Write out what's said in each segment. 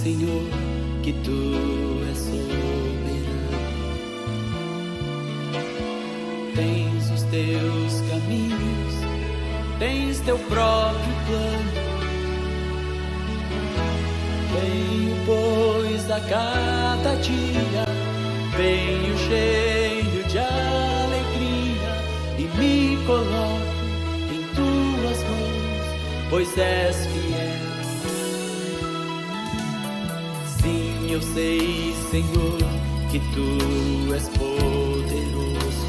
Senhor, que Tu és soberano. Tens os Teus caminhos, tens Teu próprio plano. Venho, pois, a cada dia, venho cheio de alegria e me coloco em Tuas mãos, pois és fiel. Sim, eu sei, Senhor, que Tu és poderoso.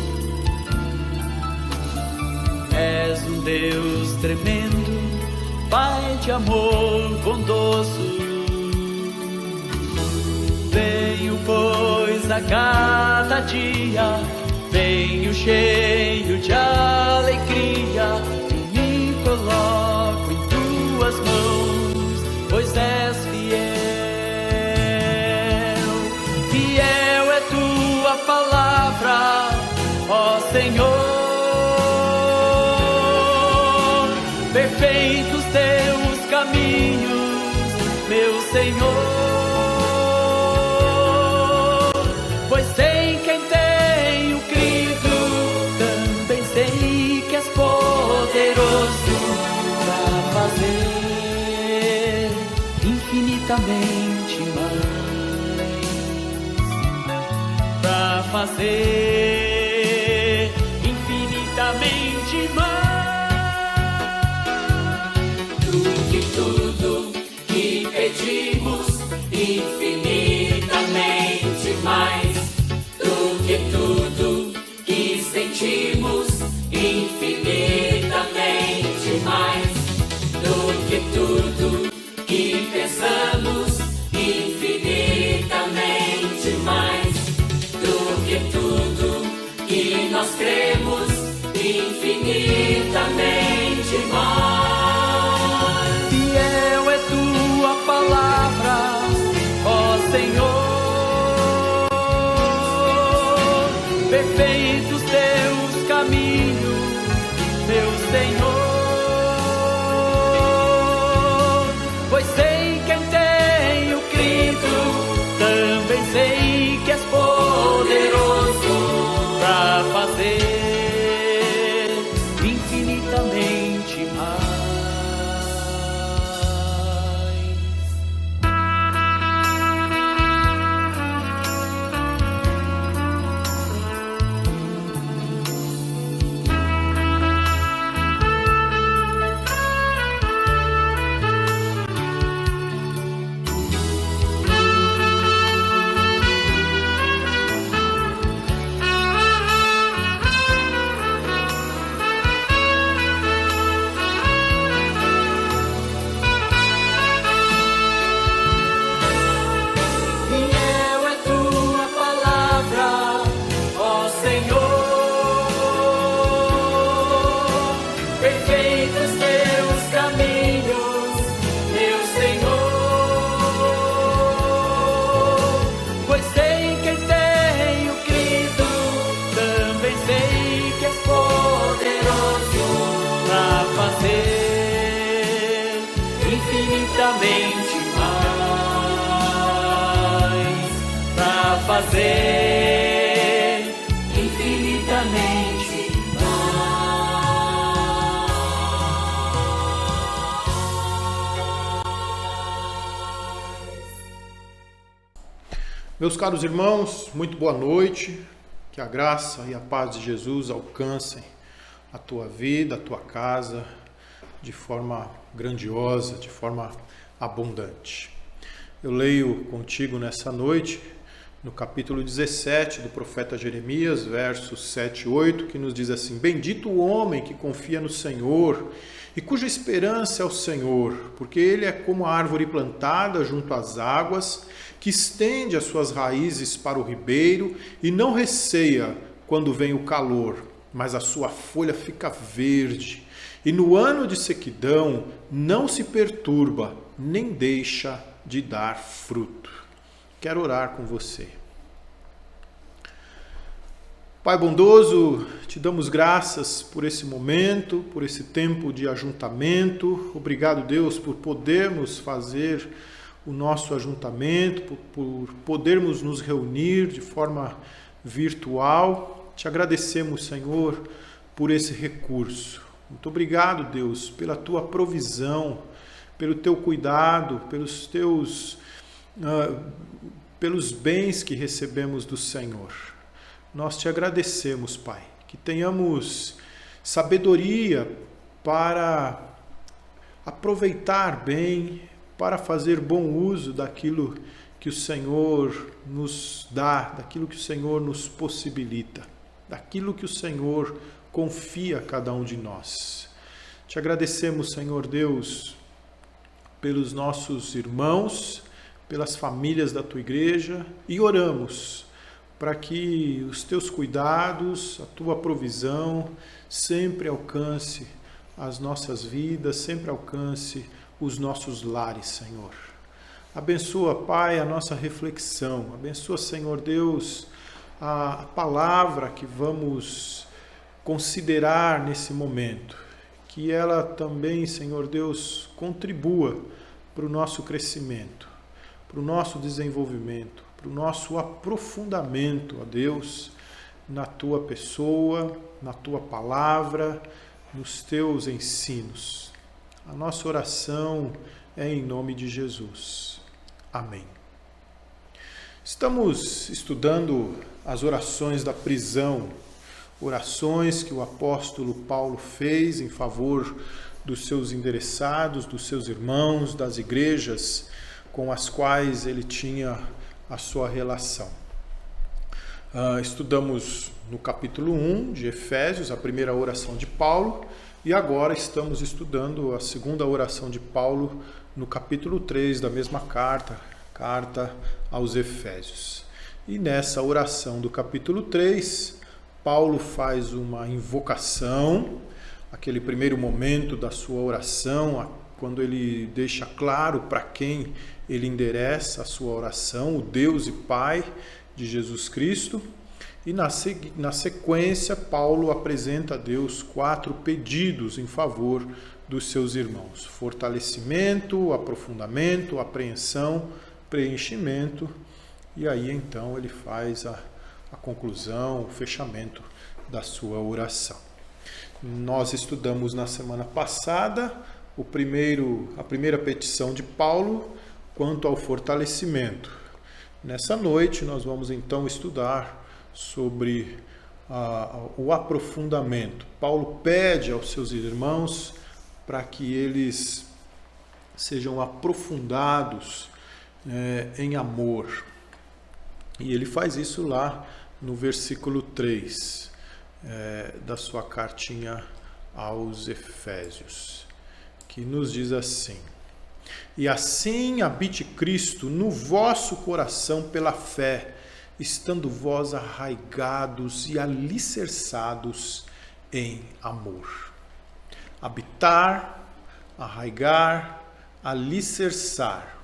És um Deus tremendo, Pai de amor bondoso. Venho, pois, a cada dia, venho cheio de alegria e me coloco em Tuas mãos, pois és fiel. Fiel é Tua palavra, ó Senhor. Perfeitos Teus caminhos, meu Senhor. Pois sei quem tenho crido, também sei que és poderoso para fazer infinitamente mais, para fazer infinitamente mais do que tudo que pedimos, infinitamente mais. Tudo que sentimos, infinitamente mais do que tudo que pensamos, infinitamente mais do que tudo que nós cremos, infinitamente mais. Fiel é Tua palavra, ó Senhor. Perfeitos Teus caminhos, meu Senhor. Pois sei quem tenho crido, também sei que és poderoso para fazer infinitamente mais. Infinitamente mais, para fazer infinitamente mais. Meus caros irmãos, muito boa noite. Que a graça e a paz de Jesus alcancem a tua vida, a tua casa, de forma grandiosa, de forma abundante. Eu leio contigo nessa noite, no capítulo 17 do profeta Jeremias, versos 7 e 8, que nos diz assim: Bendito o homem que confia no Senhor e cuja esperança é o Senhor, porque ele é como a árvore plantada junto às águas, que estende as suas raízes para o ribeiro e não receia quando vem o calor, mas a sua folha fica verde. E no ano de sequidão não se perturba, nem deixa de dar fruto. Quero orar com você. Pai bondoso, te damos graças por esse momento, por esse tempo de ajuntamento. Obrigado, Deus, por podermos fazer o nosso ajuntamento, por podermos nos reunir de forma virtual. Te agradecemos, Senhor, por esse recurso. Muito obrigado, Deus, pela tua provisão, pelo teu cuidado, pelos bens que recebemos do Senhor. Nós te agradecemos, Pai, que tenhamos sabedoria para aproveitar bem, para fazer bom uso daquilo que o Senhor nos dá, daquilo que o Senhor nos possibilita, daquilo que o Senhor confia a cada um de nós. Te agradecemos, Senhor Deus, pelos nossos irmãos, pelas famílias da tua igreja, e oramos para que os teus cuidados, a tua provisão sempre alcance as nossas vidas, sempre alcance os nossos lares, Senhor. Abençoa, Pai, a nossa reflexão. Abençoa, Senhor Deus, a palavra que vamos considerar nesse momento. Que ela também, Senhor Deus, contribua para o nosso crescimento, para o nosso desenvolvimento, para o nosso aprofundamento, ó Deus, na tua pessoa, na tua palavra, nos teus ensinos. A nossa oração é em nome de Jesus. Amém. Estamos estudando as orações da prisão, orações que o apóstolo Paulo fez em favor dos seus endereçados, dos seus irmãos, das igrejas com as quais ele tinha a sua relação. Estudamos no capítulo 1 de Efésios, a primeira oração de Paulo, e agora estamos estudando a segunda oração de Paulo no capítulo 3 da mesma carta aos Efésios. E nessa oração do capítulo 3, Paulo faz uma invocação, aquele primeiro momento da sua oração, quando ele deixa claro para quem ele endereça a sua oração, o Deus e Pai de Jesus Cristo. E na sequência, Paulo apresenta a Deus 4 pedidos em favor dos seus irmãos: fortalecimento, aprofundamento, apreensão, preenchimento. E aí então ele faz a conclusão, o fechamento da sua oração. Nós estudamos na semana passada a primeira petição de Paulo quanto ao fortalecimento. Nessa noite nós vamos então estudar sobre o aprofundamento. Paulo pede aos seus irmãos para que eles sejam aprofundados em amor. E ele faz isso lá no versículo 3 da sua cartinha aos Efésios, que nos diz assim: E assim habite Cristo no vosso coração pela fé, estando vós arraigados e alicerçados em amor. Habitar, arraigar, alicerçar.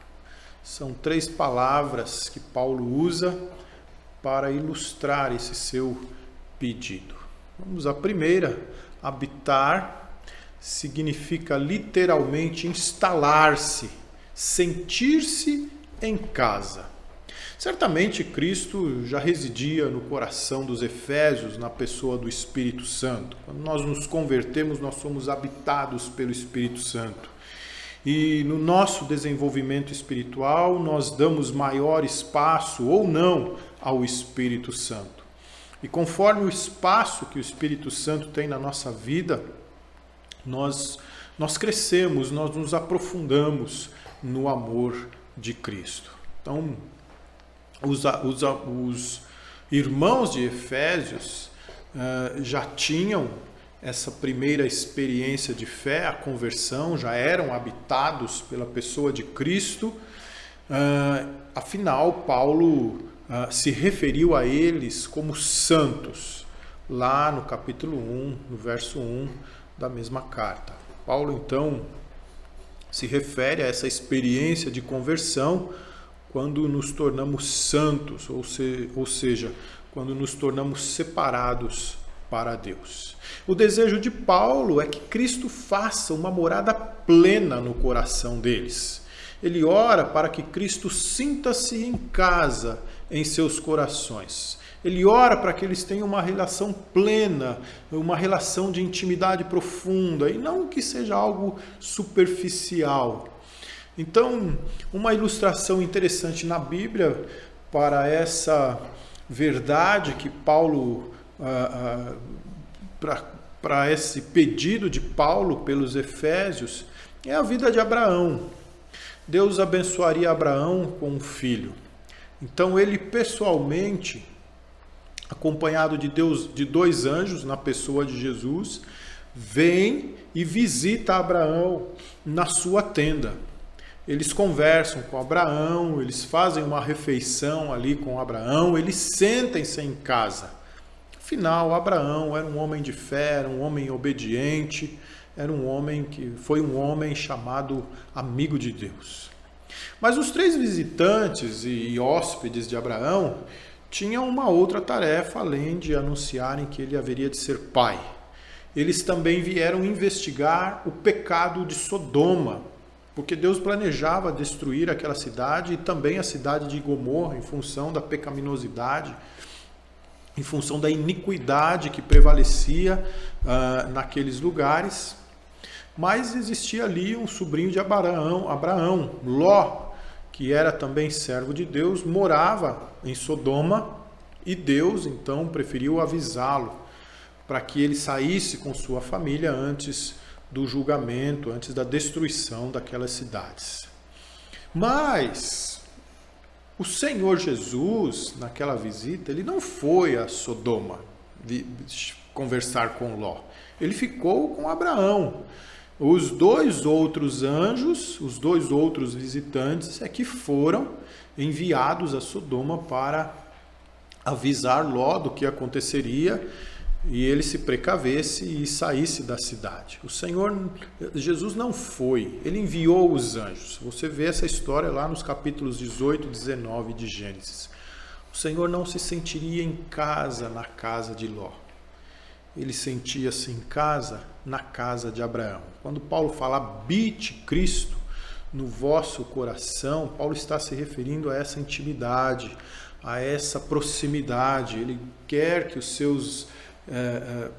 São 3 palavras que Paulo usa para ilustrar esse seu pedido. Vamos à primeira. Habitar significa literalmente instalar-se, sentir-se em casa. Certamente Cristo já residia no coração dos Efésios, na pessoa do Espírito Santo. Quando nós nos convertemos, nós somos habitados pelo Espírito Santo. E no nosso desenvolvimento espiritual, nós damos maior espaço ou não ao Espírito Santo. E conforme o espaço que o Espírito Santo tem na nossa vida, nós crescemos, nós nos aprofundamos no amor de Cristo. Então, os irmãos de Efésios já tinham essa primeira experiência de fé, a conversão, já eram habitados pela pessoa de Cristo. Afinal, Paulo se referiu a eles como santos, lá no capítulo 1, no verso 1 da mesma carta. Paulo, então, se refere a essa experiência de conversão quando nos tornamos santos, ou seja, quando nos tornamos separados para Deus. O desejo de Paulo é que Cristo faça uma morada plena no coração deles. Ele ora para que Cristo sinta-se em casa em seus corações. Ele ora para que eles tenham uma relação plena, uma relação de intimidade profunda, e não que seja algo superficial. Então, uma ilustração interessante na Bíblia para essa verdade que Paulo, para esse pedido de Paulo pelos Efésios, é a vida de Abraão. Deus abençoaria Abraão com um filho. Então ele pessoalmente, acompanhado de dois anjos na pessoa de Jesus, vem e visita Abraão na sua tenda. Eles conversam com Abraão, eles fazem uma refeição ali com Abraão, eles sentem-se em casa. Afinal, Abraão era um homem de fé, era um homem obediente, era um homem que foi um homem chamado amigo de Deus. Mas os 3 visitantes e hóspedes de Abraão tinham uma outra tarefa, além de anunciarem que ele haveria de ser pai. Eles também vieram investigar o pecado de Sodoma, porque Deus planejava destruir aquela cidade e também a cidade de Gomorra, em função da pecaminosidade, em função da iniquidade que prevalecia naqueles lugares. Mas existia ali um sobrinho de Abraão, Ló, que era também servo de Deus, morava em Sodoma, e Deus então preferiu avisá-lo para que ele saísse com sua família antes do julgamento, antes da destruição daquelas cidades. Mas o Senhor Jesus, naquela visita, ele não foi a Sodoma conversar com Ló. Ele ficou com Abraão. Os 2 outros anjos, os 2 outros visitantes é que foram enviados a Sodoma para avisar Ló do que aconteceria e ele se precavesse e saísse da cidade. O Senhor Jesus não foi, ele enviou os anjos. Você vê essa história lá nos capítulos 18 e 19 de Gênesis. O Senhor não se sentiria em casa na casa de Ló. Ele sentia-se em casa na casa de Abraão. Quando Paulo fala habite Cristo no vosso coração, Paulo está se referindo a essa intimidade, a essa proximidade. Ele quer que os seus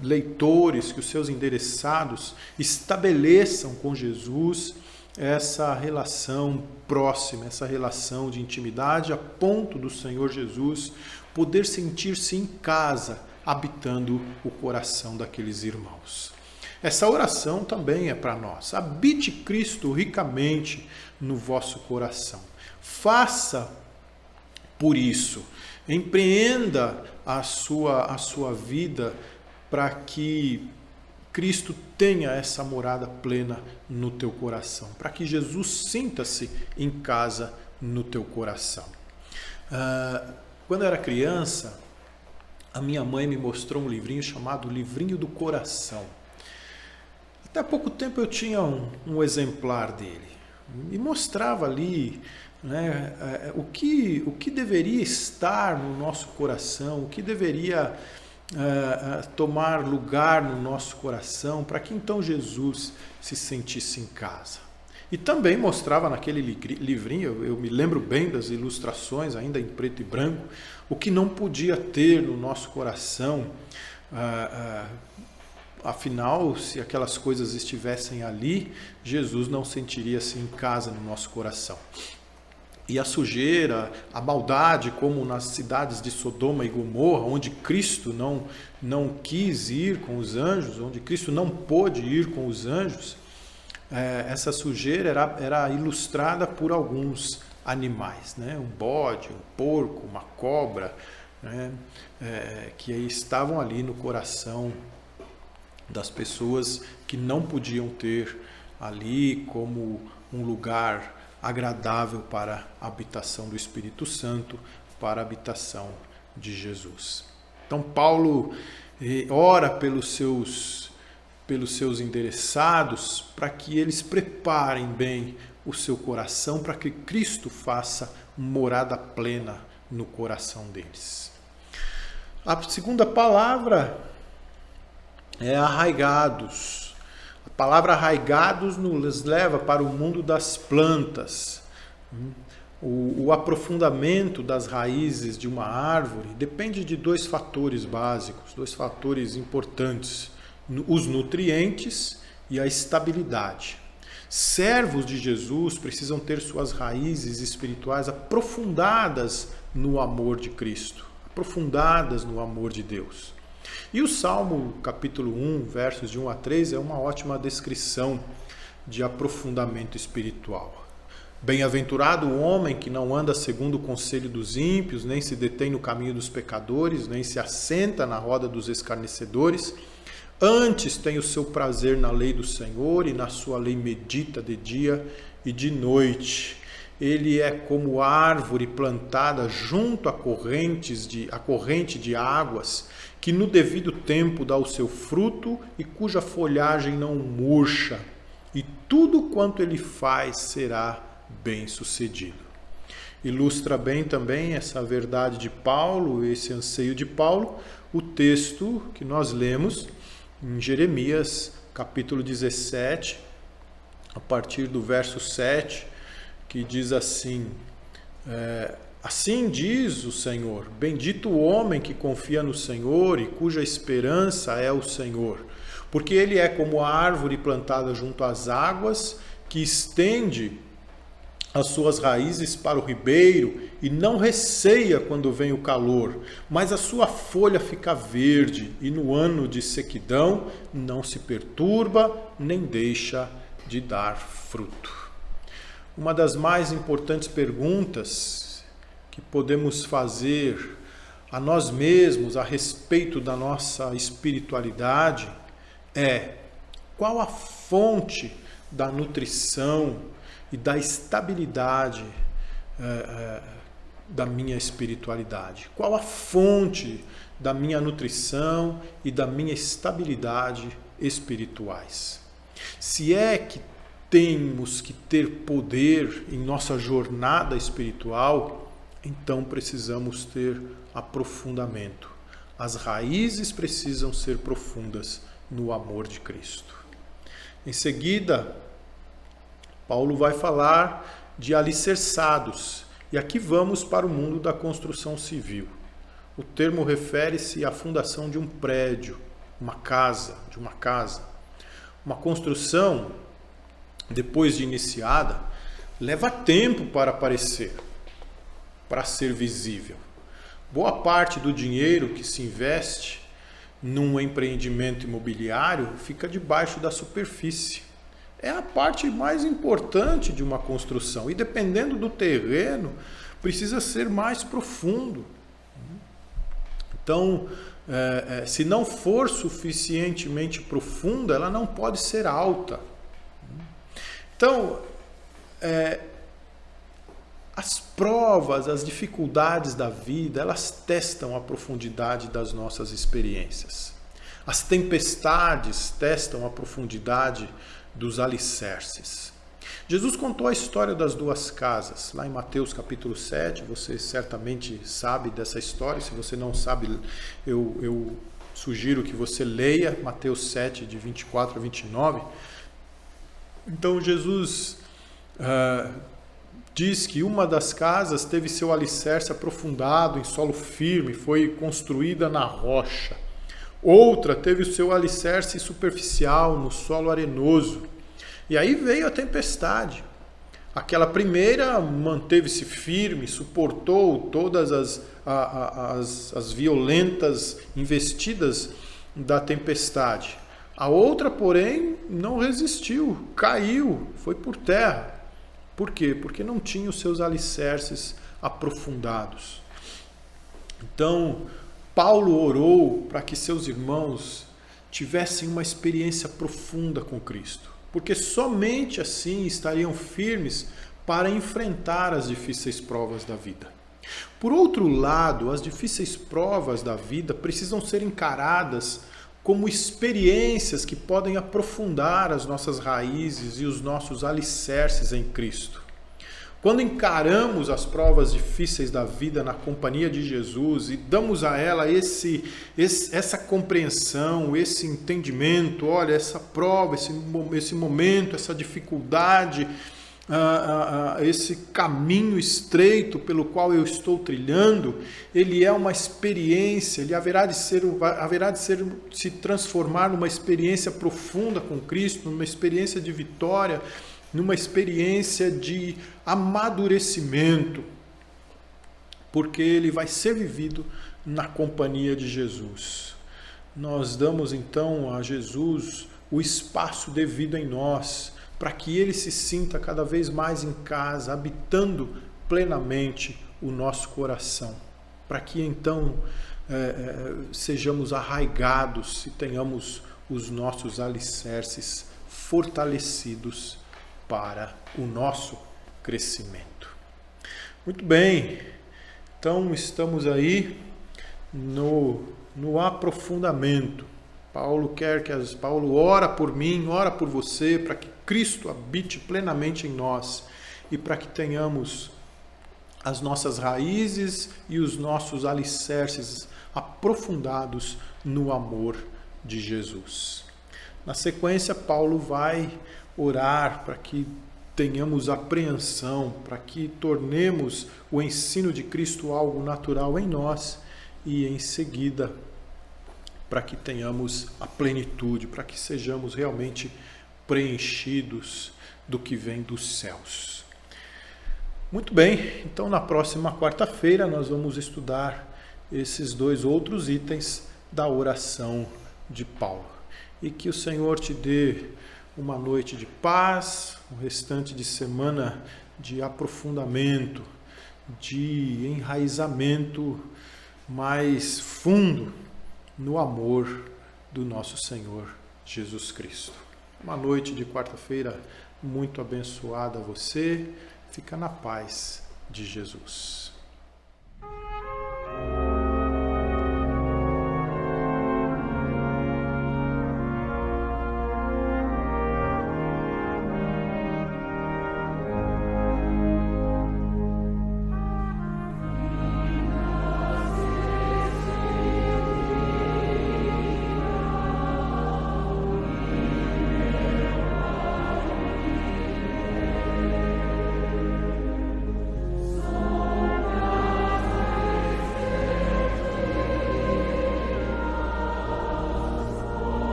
leitores, que os seus endereçados estabeleçam com Jesus essa relação próxima, essa relação de intimidade, a ponto do Senhor Jesus poder sentir-se em casa, habitando o coração daqueles irmãos. Essa oração também é para nós. Habite Cristo ricamente no vosso coração. Faça por isso. Empreenda a sua vida para que Cristo tenha essa morada plena no teu coração. Para que Jesus sinta-se em casa no teu coração. Quando eu era criança, a minha mãe me mostrou um livrinho chamado Livrinho do Coração. Até há pouco tempo eu tinha um exemplar dele. E mostrava ali, né, o que deveria estar no nosso coração, o que deveria tomar lugar no nosso coração, para que então Jesus se sentisse em casa. E também mostrava naquele livrinho, eu me lembro bem das ilustrações, ainda em preto e branco, o que não podia ter no nosso coração. Afinal, se aquelas coisas estivessem ali, Jesus não sentiria-se em casa no nosso coração. E a sujeira, a maldade, como nas cidades de Sodoma e Gomorra, onde Cristo não quis ir com os anjos, onde Cristo não pôde ir com os anjos, essa sujeira era ilustrada por alguns animais, né? Um bode, um porco, uma cobra, né? Que estavam ali no coração das pessoas que não podiam ter ali como um lugar agradável para a habitação do Espírito Santo, para a habitação de Jesus. Então Paulo ora pelos seus endereçados para que eles preparem bem o seu coração para que Cristo faça morada plena no coração deles. A segunda palavra é arraigados. A palavra arraigados nos leva para o mundo das plantas. O aprofundamento das raízes de uma árvore depende de dois fatores básicos, dois fatores importantes: os nutrientes e a estabilidade. Servos de Jesus precisam ter suas raízes espirituais aprofundadas no amor de Cristo, aprofundadas no amor de Deus. E o Salmo capítulo 1, versos de 1 a 3 é uma ótima descrição de aprofundamento espiritual. Bem-aventurado o homem que não anda segundo o conselho dos ímpios, nem se detém no caminho dos pecadores, nem se assenta na roda dos escarnecedores. Antes tem o seu prazer na lei do Senhor, e na sua lei medita de dia e de noite. Ele é como árvore plantada junto a corrente de águas, que no devido tempo dá o seu fruto e cuja folhagem não murcha, e tudo quanto ele faz será bem-sucedido. Ilustra bem também essa verdade de Paulo, esse anseio de Paulo, o texto que nós lemos em Jeremias, capítulo 17, a partir do verso 7, que diz assim: assim diz o Senhor, bendito o homem que confia no Senhor e cuja esperança é o Senhor, porque ele é como a árvore plantada junto às águas, que estende as suas raízes para o ribeiro e não receia quando vem o calor, mas a sua folha fica verde e no ano de sequidão não se perturba nem deixa de dar fruto. Uma das mais importantes perguntas que podemos fazer a nós mesmos a respeito da nossa espiritualidade é: qual a fonte da nutrição e da estabilidade da minha espiritualidade? Qual a fonte da minha nutrição e da minha estabilidade espirituais? Se é que temos que ter poder em nossa jornada espiritual, então precisamos ter aprofundamento. As raízes precisam ser profundas no amor de Cristo. Em seguida, Paulo vai falar de alicerçados, e aqui vamos para o mundo da construção civil. O termo refere-se à fundação de um prédio, uma casa. Uma construção, depois de iniciada, leva tempo para aparecer, para ser visível. Boa parte do dinheiro que se investe num empreendimento imobiliário fica debaixo da superfície. É a parte mais importante de uma construção. E dependendo do terreno, precisa ser mais profundo. Então, se não for suficientemente profunda, ela não pode ser alta. Então, as provas, as dificuldades da vida, elas testam a profundidade das nossas experiências. As tempestades testam a profundidade dos alicerces. Jesus contou a história das duas casas, lá em Mateus capítulo 7, você certamente sabe dessa história. Se você não sabe, eu sugiro que você leia Mateus 7, de 24 a 29. Então Jesus diz que uma das casas teve seu alicerce aprofundado em solo firme, foi construída na rocha. Outra teve o seu alicerce superficial no solo arenoso. E aí veio a tempestade. Aquela primeira manteve-se firme, suportou todas as violentas investidas da tempestade. A outra, porém, não resistiu, caiu, foi por terra. Por quê? Porque não tinha os seus alicerces aprofundados. Então, Paulo orou para que seus irmãos tivessem uma experiência profunda com Cristo, porque somente assim estariam firmes para enfrentar as difíceis provas da vida. Por outro lado, as difíceis provas da vida precisam ser encaradas como experiências que podem aprofundar as nossas raízes e os nossos alicerces em Cristo. Quando encaramos as provas difíceis da vida na companhia de Jesus e damos a ela essa compreensão, esse entendimento, olha, essa prova, esse momento, essa dificuldade, esse caminho estreito pelo qual eu estou trilhando, ele é uma experiência, ele haverá de se transformar numa experiência profunda com Cristo, numa experiência de vitória, numa experiência de amadurecimento, porque ele vai ser vivido na companhia de Jesus. Nós damos então a Jesus o espaço devido em nós, para que ele se sinta cada vez mais em casa, habitando plenamente o nosso coração, para que então sejamos arraigados e tenhamos os nossos alicerces fortalecidos para o nosso crescimento. Muito bem, então estamos aí no aprofundamento. Paulo ora por mim, ora por você, para que Cristo habite plenamente em nós e para que tenhamos as nossas raízes e os nossos alicerces aprofundados no amor de Jesus. Na sequência, Paulo vai orar para que tenhamos apreensão, para que tornemos o ensino de Cristo algo natural em nós e em seguida para que tenhamos a plenitude, para que sejamos realmente preenchidos do que vem dos céus. Muito bem, então na próxima quarta-feira nós vamos estudar esses 2 outros itens da oração de Paulo. E que o Senhor te dê uma noite de paz, um restante de semana de aprofundamento, de enraizamento mais fundo no amor do nosso Senhor Jesus Cristo. Uma noite de quarta-feira muito abençoada a você. Fica na paz de Jesus.